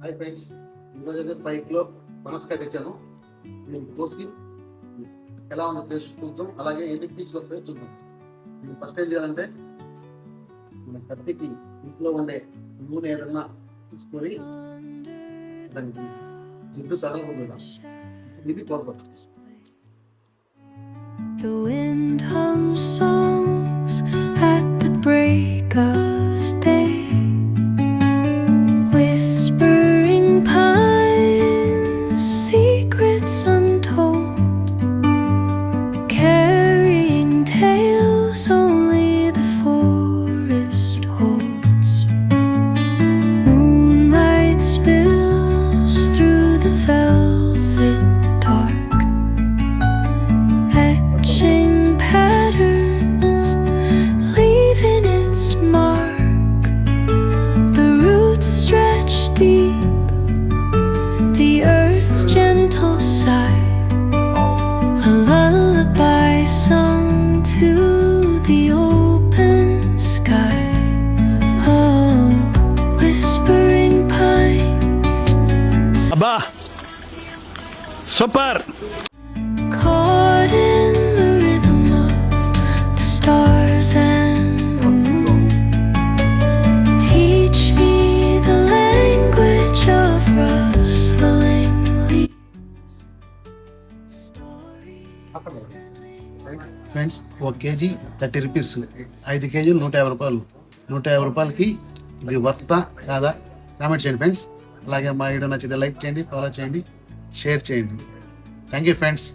Hi friends, ఈరోజు అయితే 5 kilo పనసకాయ తెచ్చాను. దీన్ని కోసి ఎలా ఉందో టేస్ట్ చూద్దాం, అలాగే ఎన్ని పీసులు వస్తాయో చూద్దాం. దీన్ని ఫస్ట్ ఏం చేయాలంటే మన కత్తికి ఇంట్లో ఉండే నూనె ఏదన్నా తీసుకొని దానికి జిడ్డు తగలకూడదు, ఇది కోరుతాం. The wind hums songs at the break of day, whispering pines, secrets untold, carrying tales only the forest holds. Moonlight spills through the velvet dark, etching patterns, leaving its mark. The roots stretch deep, the earth's gentle sigh, a lullaby sung to the open sky. Oh, whispering pines, అబ్బా super. caught in the rhythm of the stars and the moon. Teach me the language of rustling leaves. Story friends, 1 KG 30 rupees, 5 కేజీలు 150 రూపాయలు. 150 రూపాయలకి ఇది వర్తా కాదా comment చేయండి friends. అలాగే మా video నచ్చితే లైక్ చేయండి, ఫాలో చేయండి, షేర్ చేయండి. Thank you friends.